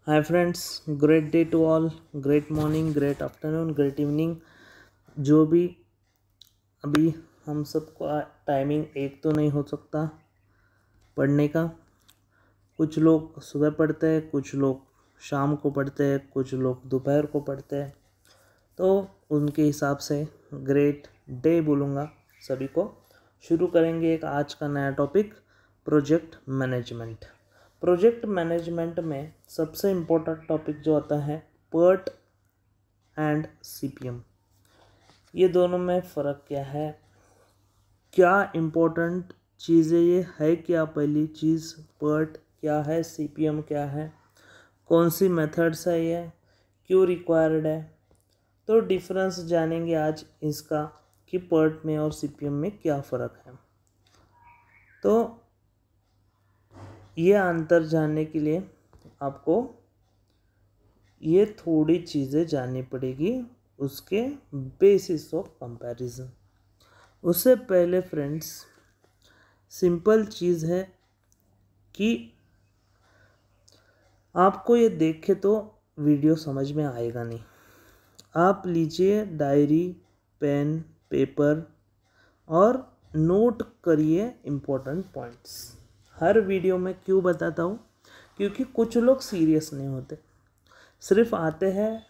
Hi friends, great day to all. Great morning, great afternoon, great evening. जो भी अभी हम सबको टाइमिंग एक तो नहीं हो सकता पढ़ने का। कुछ लोग सुबह पढ़ते हैं, कुछ लोग शाम को पढ़ते हैं, कुछ लोग दोपहर को पढ़ते हैं। तो उनके हिसाब से ग्रेट डे बोलूँगा सभी को। शुरू करेंगे एक आज का नया topic, project management. Project management में सबसे इम्पोर्टेंट टॉपिक जो आता है पर्ट एंड सीपीएम। ये दोनों में फ़र्क क्या है, क्या इम्पोर्टेंट चीज़ें ये है, क्या पहली चीज़ पर्ट क्या है, सीपीएम क्या है, कौन सी मेथड्स है, ये क्यों रिक्वायर्ड है। तो डिफरेंस जानेंगे आज इसका कि पर्ट में और सीपीएम में क्या फ़र्क है। तो ये अंतर जानने के लिए आपको ये थोड़ी चीज़ें जाननी पड़ेगी, उसके बेसिस ऑफ कंपैरिजन। उससे पहले फ्रेंड्स, सिंपल चीज़ है कि आपको ये देखे तो वीडियो समझ में आएगा नहीं। आप लीजिए डायरी, पेन, पेपर और नोट करिए इम्पोर्टेंट पॉइंट्स। हर वीडियो में क्यों बताता हूँ, क्योंकि कुछ लोग सीरियस नहीं होते, सिर्फ आते हैं,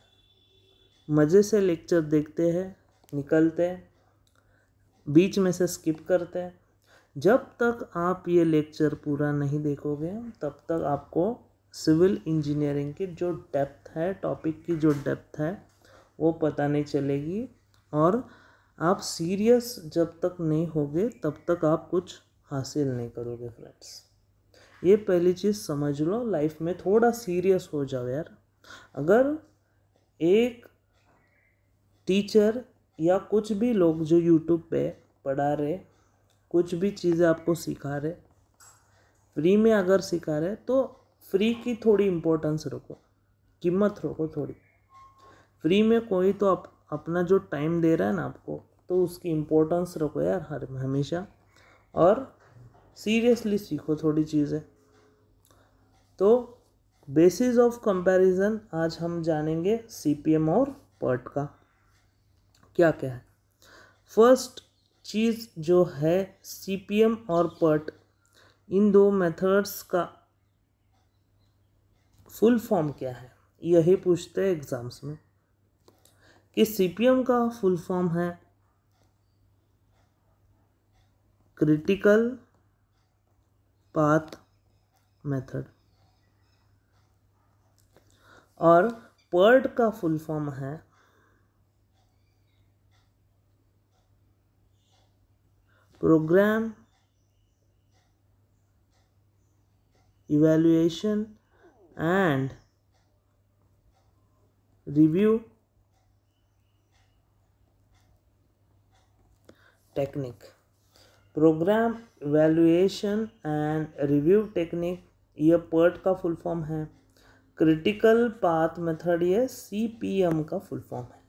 मज़े से लेक्चर देखते हैं, निकलते हैं, बीच में से स्किप करते हैं। जब तक आप ये लेक्चर पूरा नहीं देखोगे तब तक आपको सिविल इंजीनियरिंग की जो डेप्थ है, टॉपिक की जो डेप्थ है, वो पता नहीं चलेगी। और आप सीरियस जब तक नहीं होगे तब तक आप कुछ हासिल नहीं करोगे फ्रेंड्स। ये पहली चीज़ समझ लो, लाइफ में थोड़ा सीरियस हो जाओ यार। अगर एक टीचर या कुछ भी लोग जो यूट्यूब पे पढ़ा रहे, कुछ भी चीज़ें आपको सिखा रहे, फ्री में अगर सिखा रहे तो फ्री की थोड़ी इम्पोर्टेंस रखो, कीमत रखो थोड़ी। फ्री में कोई तो अपना जो टाइम दे रहा है ना आपको, तो उसकी इम्पोर्टेंस रखो यार हर हमेशा, और सीरियसली सीखो थोड़ी चीज़ें। तो बेसिस ऑफ कंपैरिजन आज हम जानेंगे सीपीएम और पर्ट का क्या क्या है। फर्स्ट चीज़ जो है सीपीएम और पर्ट, इन दो मेथड्स का फुल फॉर्म क्या है, यही पूछते हैं एग्जाम्स में कि सीपीएम का फुल फॉर्म है क्रिटिकल पाथ मेथड, और पर्ट का फुल फॉर्म है program evaluation and review technique. प्रोग्राम इवैल्यूएशन एंड रिव्यू टेक्निक ये पर्ट का फुल फॉर्म है। क्रिटिकल पाथ मेथड ये सीपीएम का फुल फॉर्म है।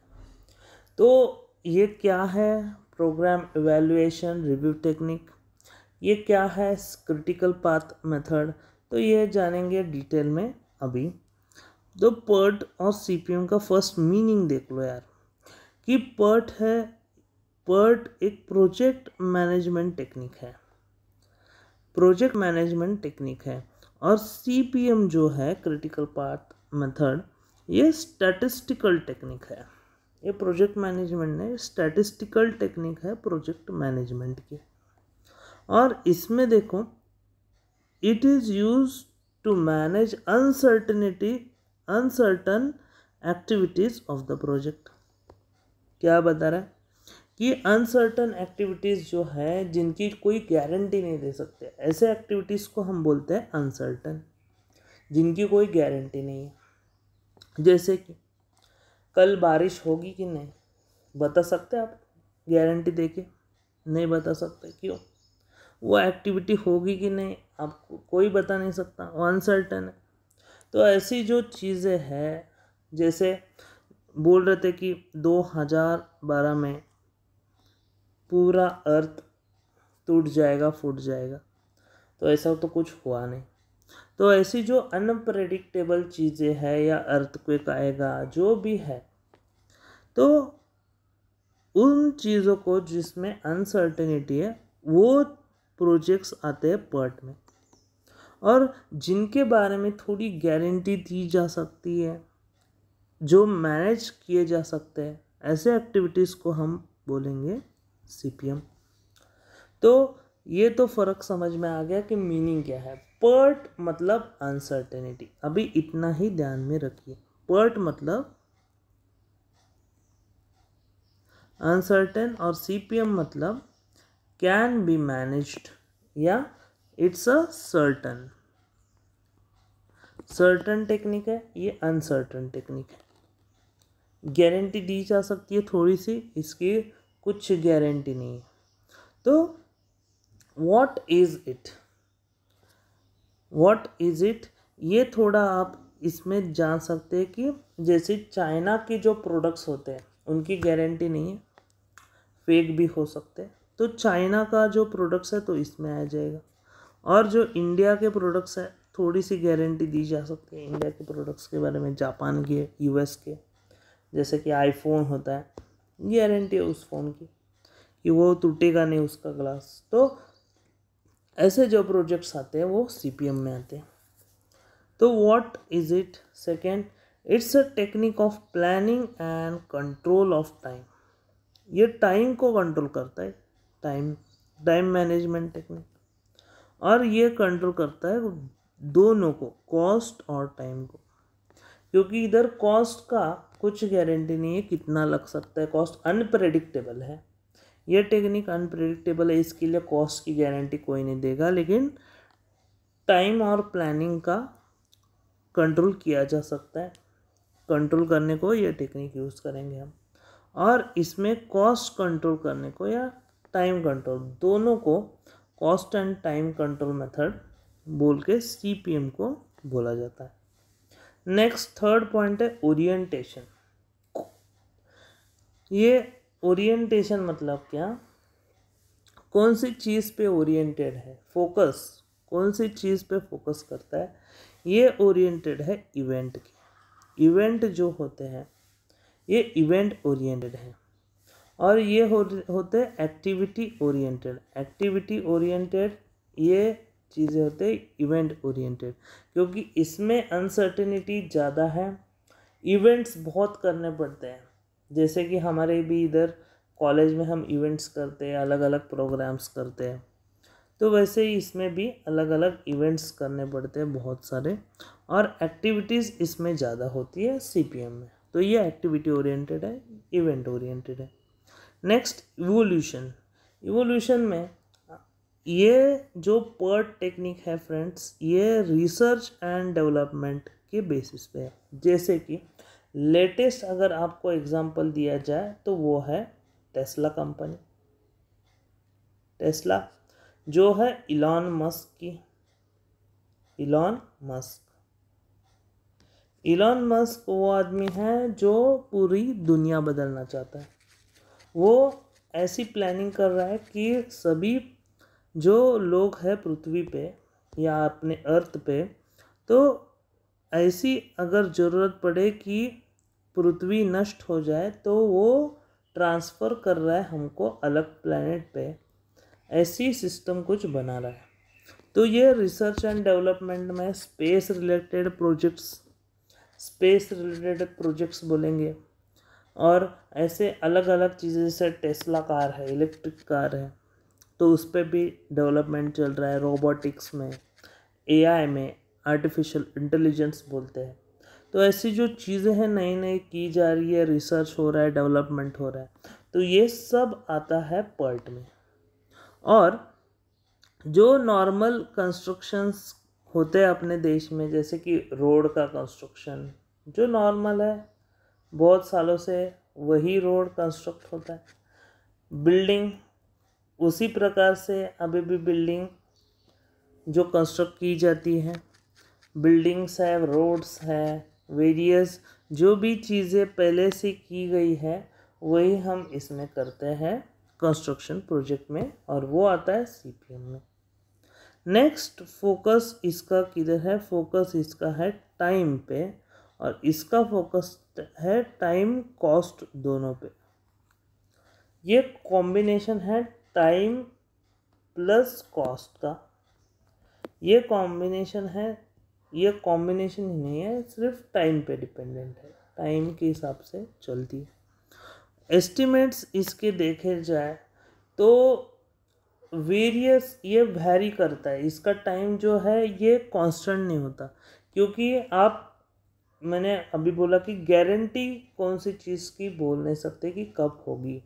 तो ये क्या है प्रोग्राम इवैल्यूएशन रिव्यू टेक्निक, ये क्या है क्रिटिकल पाथ मेथड, तो ये जानेंगे डिटेल में अभी। तो पर्ट और सीपीएम का फर्स्ट मीनिंग देख लो यार कि पर्ट एक प्रोजेक्ट मैनेजमेंट टेक्निक है, प्रोजेक्ट मैनेजमेंट टेक्निक है। और सीपीएम जो है क्रिटिकल पाथ मेथड, ये स्टैटिस्टिकल टेक्निक है। ये प्रोजेक्ट मैनेजमेंट ने स्टैटिस्टिकल टेक्निक है प्रोजेक्ट मैनेजमेंट की। और इसमें देखो, it is use to manage uncertain activities of the project. क्या बता रहा है कि अनसर्टन एक्टिविटीज़ जो है, जिनकी कोई गारंटी नहीं दे सकते, ऐसे एक्टिविटीज़ को हम बोलते हैं अनसर्टन, जिनकी कोई गारंटी नहीं है। जैसे कि कल बारिश होगी कि नहीं, बता सकते आप गारंटी देके? नहीं बता सकते। क्यों? वो एक्टिविटी होगी कि नहीं आपको कोई बता नहीं सकता, वो अनसर्टन है। तो ऐसी जो चीज़ें हैं, जैसे बोल रहे थे कि 2012 में पूरा अर्थ टूट जाएगा, फूट जाएगा, तो ऐसा तो कुछ हुआ नहीं। तो ऐसी जो अनप्रेडिक्टेबल चीज़ें हैं या अर्थक्वेक आएगा जो भी है, तो उन चीज़ों को जिसमें अनसर्टेनिटी है वो प्रोजेक्ट्स आते हैं पर्ट में, और जिनके बारे में थोड़ी गारंटी दी जा सकती है, जो मैनेज किए जा सकते हैं, ऐसे एक्टिविटीज़ को हम बोलेंगे सीपीएम। तो ये तो फ़र्क समझ में आ गया कि मीनिंग क्या है। पर्ट मतलब अनसर्टेनिटी, अभी इतना ही ध्यान में रखिए। पर्ट मतलब अनसर्टेन और सीपीएम मतलब कैन बी मैनेज्ड या it's a certain. Certain technique है, ये अनसर्टन टेक्निक है। गारंटी दी जा सकती है थोड़ी सी, इसकी कुछ गारंटी नहीं है। तो what is it, what is it, ये थोड़ा आप इसमें जान सकते हैं कि जैसे चाइना के जो प्रोडक्ट्स होते हैं उनकी गारंटी नहीं है, फेक भी हो सकते हैं, तो चाइना का जो प्रोडक्ट्स है तो इसमें आ जाएगा। और जो इंडिया के प्रोडक्ट्स है थोड़ी सी गारंटी दी जा सकती है इंडिया के प्रोडक्ट्स के बारे में, जापान के, यूएस के, जैसे कि आईफोन होता है, गारंटी है उस फ़ोन की कि वो टूटेगा नहीं उसका ग्लास। तो ऐसे जो प्रोजेक्ट्स आते हैं वो सीपीएम में आते हैं। तो what is it, second, it's a technique of planning and control of time. ये टाइम को कंट्रोल करता है, टाइम मैनेजमेंट टेक्निक, और ये कंट्रोल करता है दोनों को, कॉस्ट और टाइम को, क्योंकि इधर कॉस्ट का कुछ गारंटी नहीं है कितना लग सकता है, कॉस्ट अनप्रेडिक्टेबल है। ये टेक्निक अनप्रेडिक्टेबल है, इसके लिए कॉस्ट की गारंटी कोई नहीं देगा, लेकिन टाइम और प्लानिंग का कंट्रोल किया जा सकता है। कंट्रोल करने को ये टेक्निक यूज़ करेंगे हम, और इसमें कॉस्ट कंट्रोल करने को या टाइम कंट्रोल, दोनों को cost and time control method बोल के सीपीएम को बोला जाता है। नेक्स्ट थर्ड पॉइंट है ओरिएंटेशन। ये ओरिएंटेशन मतलब क्या, कौन सी चीज़ पे ओरिएंटेड है, फोकस कौन सी चीज़ पे फोकस करता है, ये ओरिएंटेड है इवेंट के। इवेंट जो होते हैं ये इवेंट ओरिएंटेड है, और ये होते हैं एक्टिविटी ओरिएंटेड। एक्टिविटी ओरिएंटेड ये चीज़ें होते हैं इवेंट ओरिएंटेड, क्योंकि इसमें अनसर्टेनिटी ज़्यादा है, इवेंट्स बहुत करने पड़ते हैं। जैसे कि हमारे भी इधर कॉलेज में हम इवेंट्स करते हैं, अलग अलग प्रोग्राम्स करते हैं, तो वैसे ही इसमें भी अलग अलग इवेंट्स करने पड़ते हैं बहुत सारे, और एक्टिविटीज़ इसमें ज़्यादा होती है सीपीएम में। तो ये एक्टिविटी ओरिएंटेड है, इवेंट ओरिएंटेड है। Next evolution. इवोल्यूशन में ये जो पर्ट टेक्निक है फ्रेंड्स, ये रिसर्च एंड डेवलपमेंट के बेसिस पे है। जैसे कि लेटेस्ट अगर आपको एग्जांपल दिया जाए तो वो है टेस्ला कंपनी। टेस्ला जो है इलॉन मस्क की, इलॉन मस्क वो आदमी है जो पूरी दुनिया बदलना चाहता है। वो ऐसी प्लानिंग कर रहा है कि सभी जो लोग हैं पृथ्वी पे या अपने अर्थ पे, तो ऐसी अगर ज़रूरत पड़े कि पृथ्वी नष्ट हो जाए तो वो ट्रांसफ़र कर रहा है हमको अलग प्लैनेट पे, ऐसी सिस्टम कुछ बना रहा है। तो ये रिसर्च एंड डेवलपमेंट में स्पेस रिलेटेड प्रोजेक्ट्स बोलेंगे, और ऐसे अलग अलग चीज़ें, जैसे टेस्ला कार है, इलेक्ट्रिक कार है, तो उस पर भी डेवलपमेंट चल रहा है। रोबोटिक्स में, एआई में, आर्टिफिशियल इंटेलिजेंस बोलते हैं। तो ऐसी जो चीज़ें हैं नई नई की जा रही है, रिसर्च हो रहा है, डेवलपमेंट हो रहा है, तो ये सब आता है पर्ट में। और जो नॉर्मल कंस्ट्रक्शंस होते हैं अपने देश में, जैसे कि रोड का कंस्ट्रक्शन जो नॉर्मल है, बहुत सालों से वही रोड कंस्ट्रक्ट होता है। बिल्डिंग उसी प्रकार से अभी भी बिल्डिंग जो कंस्ट्रक्ट की जाती है, बिल्डिंग्स है, रोड्स है, वेरियस जो भी चीज़ें पहले से की गई है वही हम इसमें करते हैं कंस्ट्रक्शन प्रोजेक्ट में, और वो आता है सीपीएम में। नेक्स्ट फोकस इसका किधर है, फोकस इसका है टाइम पे, और इसका फोकस है टाइम कॉस्ट दोनों पे। ये कॉम्बिनेशन है टाइम प्लस कॉस्ट का, ये कॉम्बिनेशन है, ये कॉम्बिनेशन ही नहीं है, सिर्फ टाइम पे डिपेंडेंट है, टाइम के हिसाब से चलती है। एस्टिमेट्स इसके देखे जाए तो वेरियस, ये वैरी करता है, इसका टाइम जो है ये कांस्टेंट नहीं होता, क्योंकि मैंने अभी बोला कि गारंटी कौन सी चीज़ की बोल नहीं सकते कि कब होगी।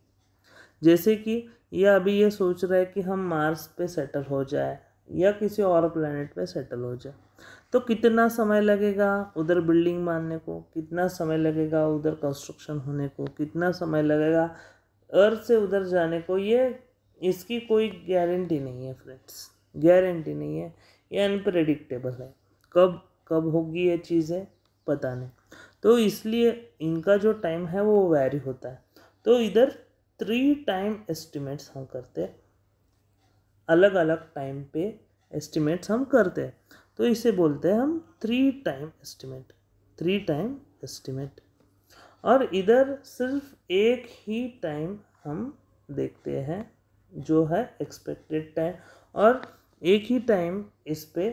जैसे कि ये अभी ये सोच रहा है कि हम मार्स पे सेटल हो जाए या किसी और प्लेनेट पे सेटल हो जाए, तो कितना समय लगेगा उधर बिल्डिंग बनने को, कितना समय लगेगा उधर कंस्ट्रक्शन होने को, कितना समय लगेगा अर्थ से उधर जाने को, ये इसकी कोई गारंटी नहीं है फ्रेंड्स, गारंटी नहीं है, ये अनप्रेडिक्टेबल है, कब कब होगी ये चीज़ें पता नहीं। तो इसलिए इनका जो टाइम है वो वैरी होता है। तो इधर 3 टाइम एस्टिमेट्स हम करते हैं, अलग अलग टाइम पे एस्टिमेट्स हम करते हैं, तो इसे बोलते हैं हम 3 टाइम एस्टिमेट, 3 टाइम एस्टिमेट। और इधर सिर्फ एक ही टाइम हम देखते हैं जो है एक्सपेक्टेड टाइम, और एक ही टाइम इस पे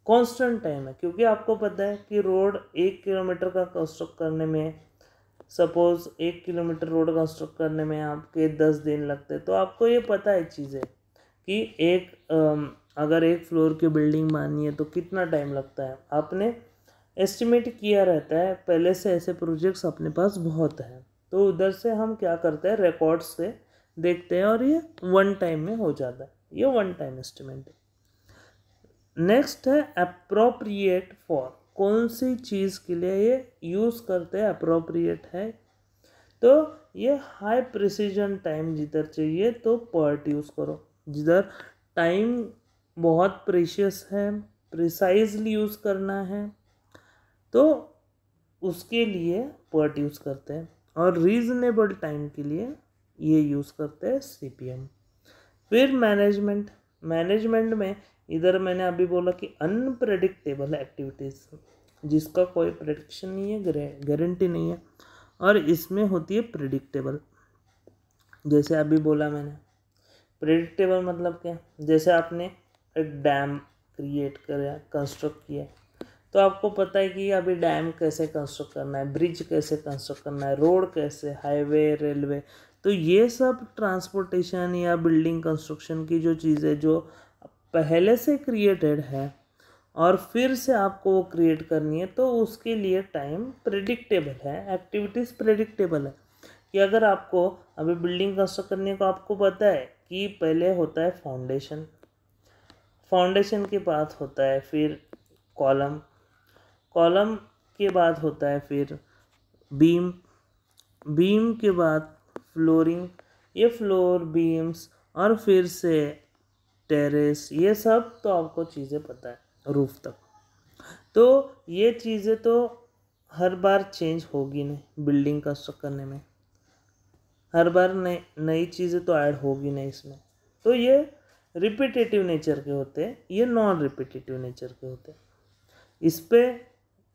कांस्टेंट टाइम है, क्योंकि आपको पता है कि रोड 1 किलोमीटर का कंस्ट्रक्ट करने में, सपोज 1 किलोमीटर रोड कंस्ट्रक्ट करने में आपके 10 दिन लगते, तो आपको ये पता है चीज़ें कि अगर एक फ्लोर की बिल्डिंग बनानी है तो कितना टाइम लगता है, आपने एस्टिमेट किया रहता है पहले से, ऐसे प्रोजेक्ट्स अपने पास बहुत हैं। तो उधर से हम क्या करते हैं, रिकॉर्ड्स से देखते हैं और ये 1 टाइम में हो जाता है, ये 1 टाइम एस्टिमेट है। नेक्स्ट है अप्रोप्रिएट फॉर, कौन सी चीज़ के लिए ये यूज़ करते हैं, अप्रोप्रिएट है, तो ये हाई प्रिसीजन टाइम जिधर चाहिए तो पर्ट यूज़ करो, जिधर टाइम बहुत प्रीशियस है, प्रिसाइजली यूज़ करना है, तो उसके लिए पर्ट यूज़ करते हैं, और रीजनेबल टाइम के लिए ये यूज़ करते हैं CPM। फिर मैनेजमेंट, मैनेजमेंट में इधर मैंने अभी बोला कि अनप्रेडिक्टेबल एक्टिविटीज़, जिसका कोई प्रेडिक्शन नहीं है, गारंटी नहीं है, और इसमें होती है प्रेडिक्टेबल। जैसे अभी बोला मैंने, प्रेडिक्टेबल मतलब क्या, जैसे आपने एक डैम क्रिएट किया, कंस्ट्रक्ट किया, तो आपको पता है कि अभी डैम कैसे कंस्ट्रक्ट करना है, ब्रिज कैसे कंस्ट्रक्ट करना है, रोड कैसे, हाईवे, रेलवे, तो ये सब ट्रांसपोर्टेशन या बिल्डिंग कंस्ट्रक्शन की जो चीज़ें जो पहले से क्रिएटेड है और फिर से आपको वो क्रिएट करनी है, तो उसके लिए टाइम प्रेडिक्टेबल है, एक्टिविटीज़ प्रेडिक्टेबल है। कि अगर आपको अभी बिल्डिंग कंस्ट्रक्ट करने को आपको पता है कि पहले होता है फाउंडेशन, फाउंडेशन के बाद होता है फिर कॉलम, कॉलम के बाद होता है फिर बीम, बीम के बाद फ्लोरिंग, ये फ्लोर बीम्स, और फिर से टेरेस, ये सब तो आपको चीज़ें पता है, रूफ तक। तो ये चीज़ें तो हर बार चेंज होगी नहीं, बिल्डिंग कंस्ट्रक्ट करने में हर बार नई नई चीज़ें तो ऐड होगी नहीं इसमें, तो ये रिपीटेटिव नेचर के होते हैं, ये नॉन रिपीटेटिव नेचर के होते हैं। इस पे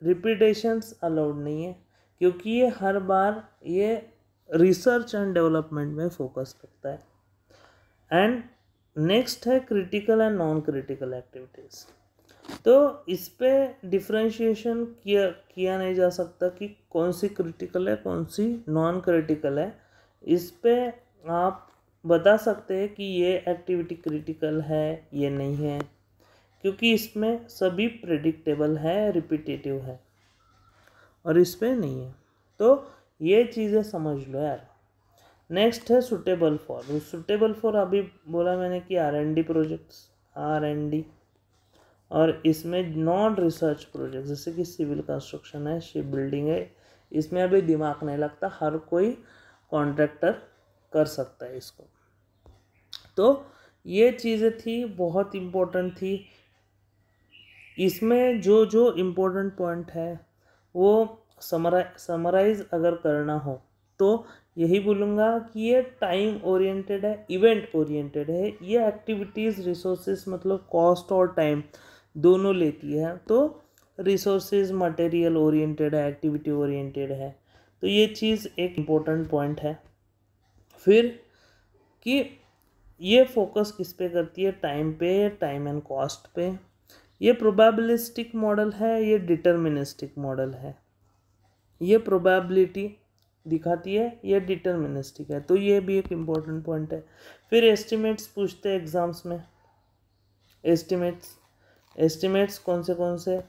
रिपीटेशंस अलाउड नहीं है, क्योंकि ये हर बार ये रिसर्च एंड डेवलपमेंट में फोकस करता है। एंड नेक्स्ट है critical and non critical activities. तो इस पे डिफ्रेंशिएशन किया नहीं जा सकता कि कौन सी क्रिटिकल है कौन सी नॉन क्रिटिकल है। इस पे आप बता सकते हैं कि ये एक्टिविटी क्रिटिकल है, ये नहीं है, क्योंकि इसमें सभी प्रेडिक्टेबल है, रिपीटेटिव है, और इस पे नहीं है। तो ये चीज़ें समझ लो यार। नेक्स्ट है सुटेबल फॉर, सुटेबल फॉर अभी बोला मैंने कि R&D प्रोजेक्ट्स, R&D, और इसमें नॉन रिसर्च प्रोजेक्ट जैसे कि सिविल कंस्ट्रक्शन है, शिप बिल्डिंग है, इसमें अभी दिमाग नहीं लगता, हर कोई कॉन्ट्रैक्टर कर सकता है इसको। तो ये चीज़ें थी, बहुत इम्पोर्टेंट थी। इसमें जो जो इम्पोर्टेंट पॉइंट है वो समराइज अगर करना हो तो यही बोलूँगा कि ये टाइम ओरिएंटेड है, इवेंट ओरिएंटेड है। ये एक्टिविटीज़ रिसोर्सेज मतलब कॉस्ट और टाइम दोनों लेती है। तो रिसोर्सेज मटेरियल ओरिएंटेड है, एक्टिविटी ओरिएंटेड है। तो ये चीज़ एक इम्पोर्टेंट पॉइंट है। फिर कि ये फोकस किस पे करती है, टाइम पे, टाइम एंड कॉस्ट पे। ये प्रोबेबिलिस्टिक मॉडल है, ये डिटर्मिनिस्टिक मॉडल है। ये प्रोबेबिलिटी दिखाती है, ये डिटर्मिनिस्टिक है। तो ये भी एक इम्पोर्टेंट पॉइंट है। फिर एस्टिमेट्स पूछते हैं एग्जाम्स में। एस्टिमेट्स कौन से,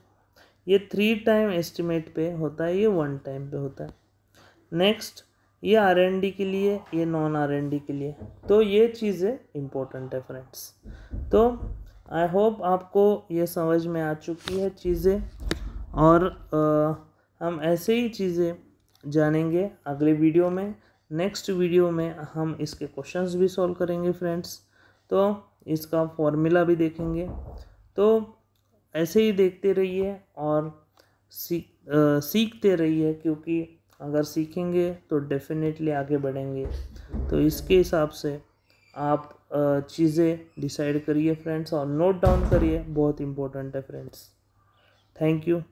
ये 3 टाइम एस्टिमेट पे होता है, ये 1 टाइम पे होता है। नेक्स्ट, ये R&D के लिए, ये नॉन R&D के लिए। तो ये चीज़ें इम्पोर्टेंट है फ्रेंड्स। तो आई होप आपको ये समझ में आ चुकी है चीज़ें, और हम ऐसे ही चीज़ें जानेंगे अगले वीडियो में। नेक्स्ट वीडियो में हम इसके क्वेश्चंस भी सॉल्व करेंगे फ्रेंड्स। तो इसका फॉर्मूला भी देखेंगे। तो ऐसे ही देखते रहिए और सीखते रहिए, क्योंकि अगर सीखेंगे तो डेफिनेटली आगे बढ़ेंगे। तो इसके हिसाब से आप चीज़ें डिसाइड करिए फ्रेंड्स, और नोट डाउन करिए, बहुत इम्पोर्टेंट है फ्रेंड्स। Thank you.